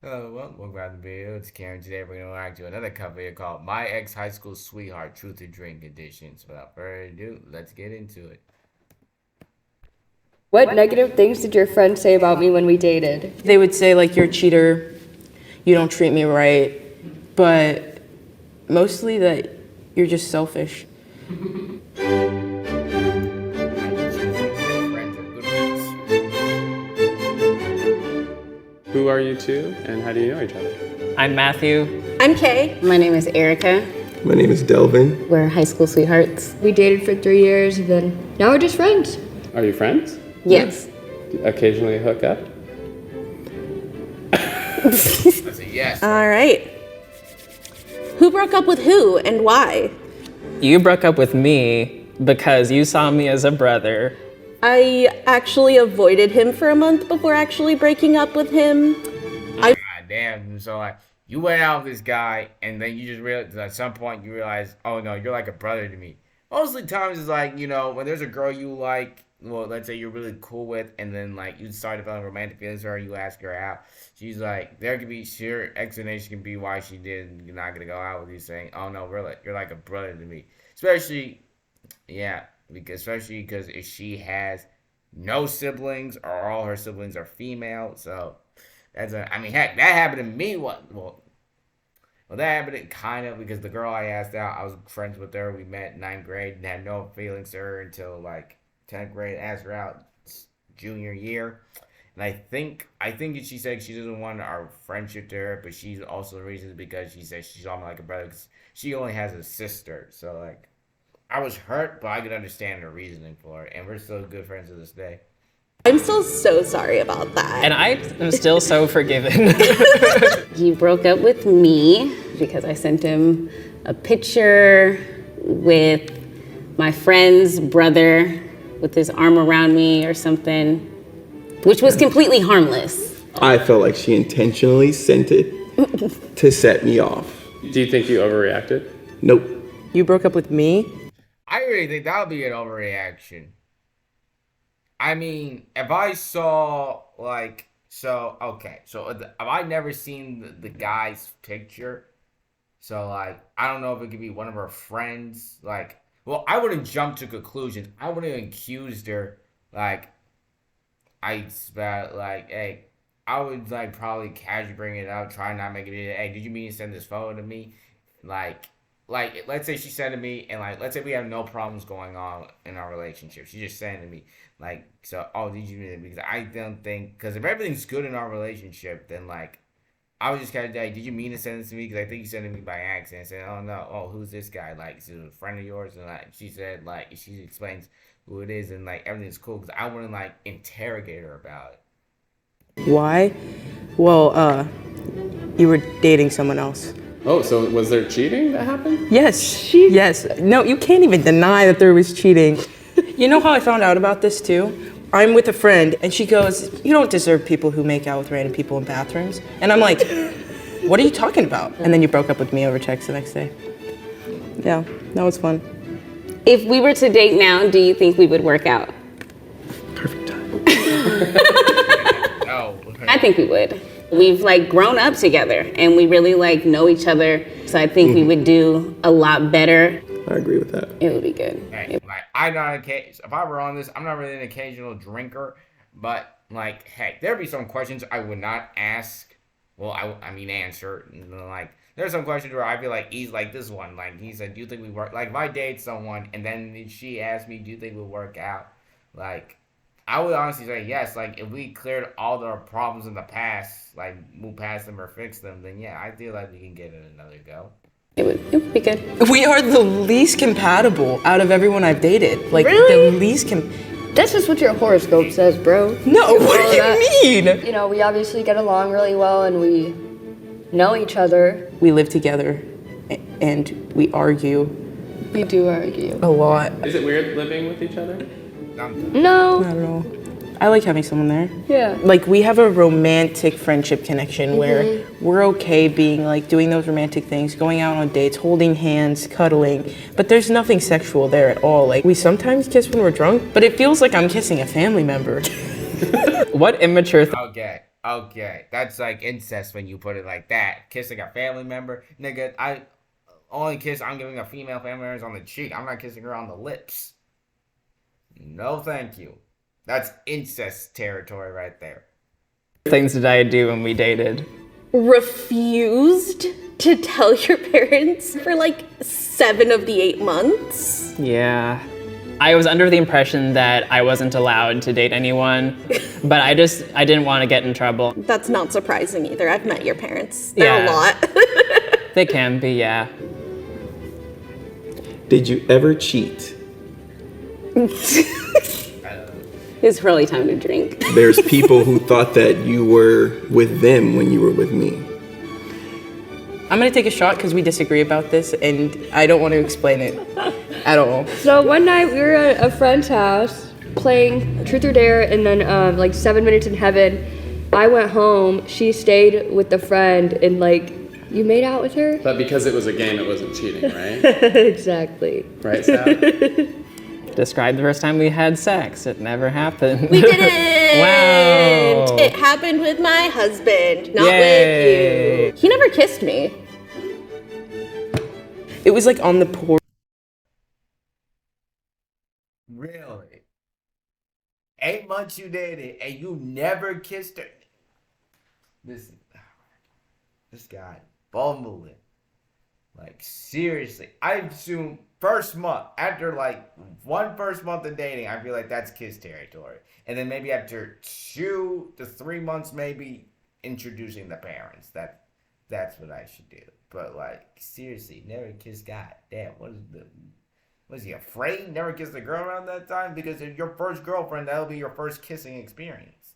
Hello, welcome back to the video. It's Karen. Today we're going to react to another cover video called My Ex High School Sweetheart Truth or Drink Editions. Without further ado, let's get into it. What negative things did your friends say about me when we dated? They would say, like, you're a cheater, you don't treat me right, but mostly that you're just selfish. Who are you two, and how do you know each other? I'm Matthew. I'm Kay. My name is Erica. My name is Delvin. We're high school sweethearts. We dated for 3 years, and then now we're just friends. Are you friends? Yes. Do you occasionally hook up? That's a yes. All right. Who broke up with who and why? You broke up with me because you saw me as a brother. I actually avoided him for a month before actually breaking up with him. God damn. So, like, you went out with this guy, and then you just realized, at some point, you realize, oh no, you're like a brother to me. Mostly times it's like, you know, when there's a girl you like, well, let's say you're really cool with, and then, like, you start developing romantic feelings for her, you ask her out. She's like, there could be, sure, explanation can be why she did, you're not gonna go out with you, saying, oh no, really, you're like a brother to me. Especially, yeah, especially because if she has no siblings, or all her siblings are female, so I mean, heck, that happened to me. Well, that happened kind of because the girl I asked out, I was friends with her. We met in 9th grade and had no feelings to her until like 10th grade. Asked her out junior year, and I think she said she doesn't want our friendship to her, but she's also the reason is because she said she saw me like a brother because she only has a sister. So like, I was hurt, but I could understand her reasoning for it, and we're still good friends to this day. I'm still so sorry about that. And I am still so forgiven. He broke up with me because I sent him a picture with my friend's brother with his arm around me or something, which was completely harmless. I felt like she intentionally sent it to set me off. Do you think you overreacted? Nope. You broke up with me? I really think that would be an overreaction. I mean, if I saw, like, if I never seen the guy's picture, so, like, I don't know if it could be one of her friends, like, well, I wouldn't jump to conclusions. I wouldn't have accused her, like, hey, I would, like, probably casually bring it up, try not make it, hey, did you mean to send this photo to me? Like, let's say she said to me, and, like, let's say we have no problems going on in our relationship. She just said to me, like, so, oh, did you mean it? Because I don't think, because if everything's good in our relationship, then, like, I was just kind of like, did you mean to send this to me? Because I think you sent it to me by accident. I said, oh, no, oh, who's this guy? Like, is it a friend of yours? And, like, she said, like, she explains who it is, and, like, everything's cool. Because I wouldn't, like, interrogate her about it. Why? Well, you were dating someone else. Oh, so was there cheating that happened? Yes, yes. No, you can't even deny that there was cheating. You know how I found out about this too? I'm with a friend and she goes, you don't deserve people who make out with random people in bathrooms. And I'm like, what are you talking about? And then you broke up with me over text the next day. Yeah, that was fun. If we were to date now, do you think we would work out? Perfect time. No. I think we would. We've like grown up together and we really like know each other. So I think we would do a lot better. I agree with that. It would be good. Hey, like, if I were on this, I'm not really an occasional drinker, but, like, heck, there'd be some questions I would not ask. Well, I mean, answer. Like, there's some questions where I feel like he's like this one. Like, he said, do you think we work? Like, if I date someone and then she asked me, do you think we'll work out? Like, I would honestly say yes. Like, if we cleared all our problems in the past, like, move past them or fix them, then yeah, I feel like we can get it another go. It would be good. We are the least compatible out of everyone I've dated. Like, Really? the least That's just what your horoscope says, bro. No, what do that. you mean? You know, we obviously get along really well and we know each other. We live together and we argue We do argue. a lot. Is it weird living with each other? No. I don't know. I like having someone there. Yeah. Like, we have a romantic friendship connection where we're okay being like doing those romantic things, going out on dates, holding hands, cuddling, but there's nothing sexual there at all. Like, we sometimes kiss when we're drunk, but it feels like I'm kissing a family member. What immature Okay. Okay, that's like incest when you put it like that. Kissing a family member, nigga. I only kiss I'm giving a female family member is on the cheek. I'm not kissing her on the lips. No, thank you. That's incest territory right there. Things did I do when we dated? Refused to tell your parents for like 7 of the 8 months. Yeah. I was under the impression that I wasn't allowed to date anyone, but I didn't want to get in trouble. That's not surprising either. I've met your parents. They're Yeah. a lot. They can be, yeah. Did you ever cheat? It's probably time to drink. There's people who thought that you were with them when you were with me. I'm gonna take a shot because we disagree about this, and I don't want to explain it at all. So one night we were at a friend's house playing Truth or Dare, and then like 7 Minutes in Heaven. I went home. She stayed with the friend, and like you made out with her. But because it was a game, it wasn't cheating, right? Exactly. Right, Sal? Describe the first time we had sex. It never happened. We didn't. Wow. It happened with my husband, not Yay. with you. He never kissed me. It was like on the porch. Really? 8 months you dated and you never kissed her. This guy bumbling. Like seriously, I assume first month after like first month of dating, I feel like that's kiss territory, and then maybe after 2 to 3 months, maybe introducing the parents. That's what I should do. But like seriously, never kiss God. Damn, was he afraid? Never kissed a girl around that time because if your first girlfriend, that'll be your first kissing experience.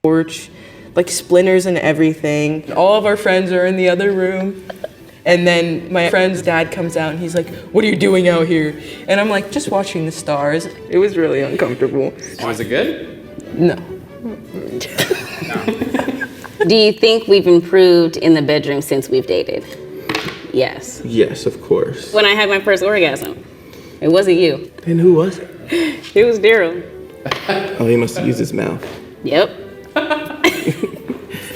Porch, like splinters and everything. All of our friends are in the other room. And then my friend's dad comes out and he's like, "What are you doing out here?" And I'm like, "Just watching the stars." It was really uncomfortable. Was it good? No. Do you think we've improved in the bedroom since we've dated? Yes. Yes, of course. When I had my first orgasm, it wasn't you. And who was it? It was Daryl. Oh, he must have used his mouth. Yep.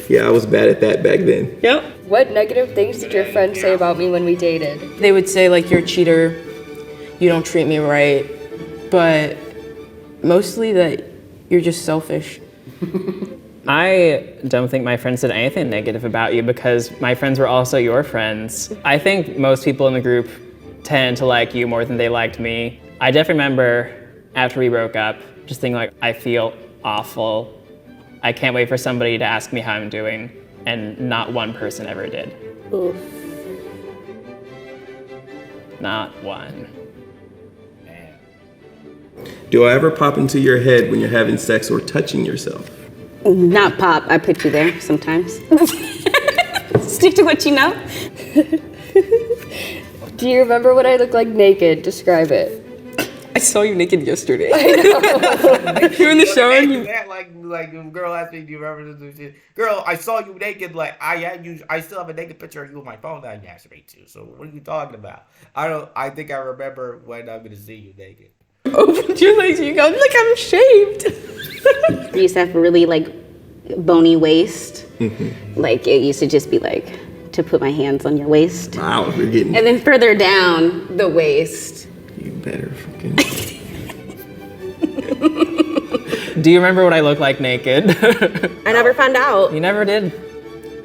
Yeah, I was bad at that back then. Yep. What negative things did your friends say about me when we dated? They would say like, "You're a cheater, you don't treat me right," but mostly that you're just selfish. I don't think my friends said anything negative about you because my friends were also your friends. I think most people in the group tend to like you more than they liked me. I definitely remember after we broke up, just thinking like, I feel awful. I can't wait for somebody to ask me how I'm doing, and not one person ever did. Oof. Not one. Do I ever pop into your head when you're having sex or touching yourself? Not pop. I put you there sometimes. Stick to what you know. Do you remember what I look like naked? Describe it. I saw you naked yesterday. You were in the shower and you... That like a girl asked me, "Do you remember this shit?" Girl, I saw you naked. Like I still have a naked picture of you on my phone that I masturbate to. So what are you talking about? I think I remember when I'm gonna see you naked. opened your legs and you go, "Look, I'm shaved." I used to have a really like bony waist. Like it used to just be like to put my hands on your waist. Wow, you're getting... And then further down the waist. You better fucking... Do you remember what I look like naked? I never found out. You never did.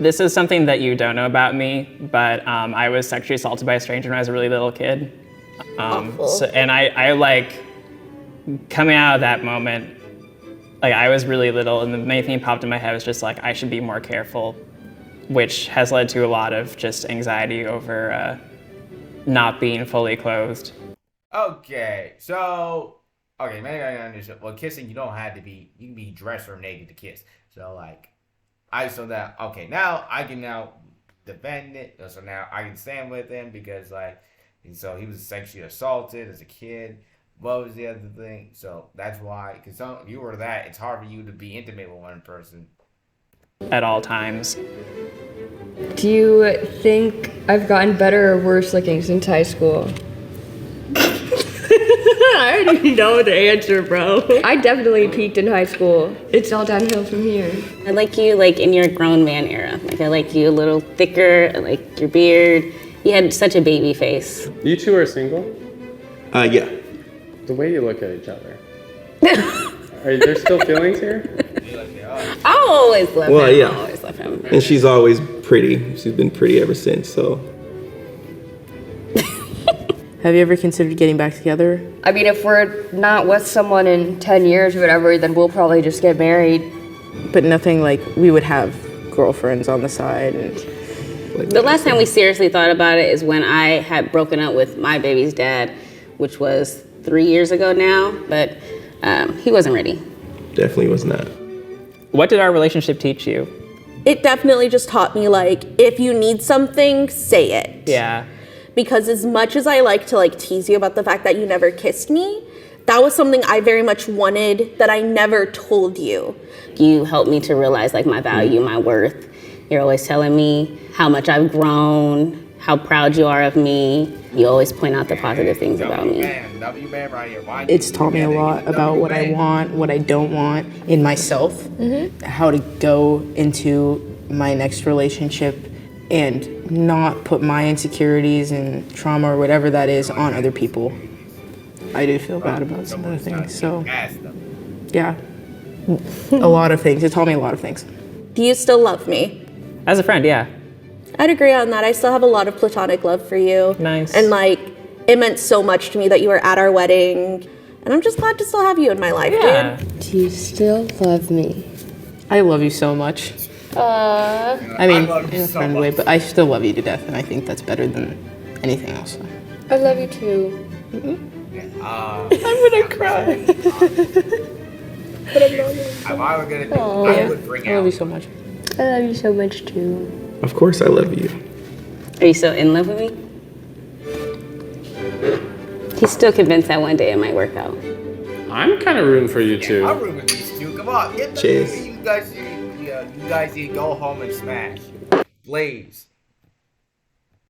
This is something that you don't know about me, but I was sexually assaulted by a stranger when I was a really little kid. And I like coming out of that moment, like I was really little, and the main thing that popped in my head was just like I should be more careful, which has led to a lot of just anxiety over not being fully clothed. Okay, so maybe I understand. Well, kissing you don't have to be. You can be dressed or naked to kiss. So like, now I can now defend it. So now I can stand with him because like, and so he was sexually assaulted as a kid. What was the other thing? So that's why, because if you were that, it's hard for you to be intimate with one person. At all times. Do you think I've gotten better or worse looking since high school? I already know the answer, bro. I definitely peaked in high school. It's all downhill from here. I like you like in your grown man era. Like I like you a little thicker. I like your beard. You had such a baby face. You two are single? Yeah. The way you look at each other. Are there still feelings here? I always love Well, him. yeah. I always love him. And she's always pretty. She's been pretty ever since, so. Have you ever considered getting back together? I mean, if we're not with someone in 10 years or whatever, then we'll probably just get married. But nothing like we would have girlfriends on the side. And Like The last time we seriously thought about it is when I had broken up with my baby's dad, which was 3 years ago now, but he wasn't ready. Definitely was not. What did our relationship teach you? It definitely just taught me, like, if you need something, say it. Yeah. Because as much as I like to like tease you about the fact that you never kissed me, that was something I very much wanted that I never told you. You helped me to realize like my value, my worth. You're always telling me how much I've grown, how proud you are of me. You always point out the positive things about me. W man right here. Why it's taught me a lot about what I want, what I don't want in myself, how to go into my next relationship and not put my insecurities and trauma or whatever that is on other people. I do feel bad about some of the things, so yeah, a lot of things. It taught me a lot of things. Do you still love me? As a friend, yeah. I'd agree on that. I still have a lot of platonic love for you. Nice. And like, it meant so much to me that you were at our wedding. And I'm just glad to still have you in my life, Yeah. dude. Do you still love me? I love you so much. I mean, in a friend way, but I still love you to death, and I think that's better than anything else. I love you too. I'm gonna cry. If I were gonna do, I would bring I love you out. so much. I love you so much too. Of course I love you. Are you still in love with me? He's still convinced that one day it might work out. I'm kind of rooting for you I'm two. rooting with these two. Come on, get the Cheers. You guys need to go home and smash. Blaze.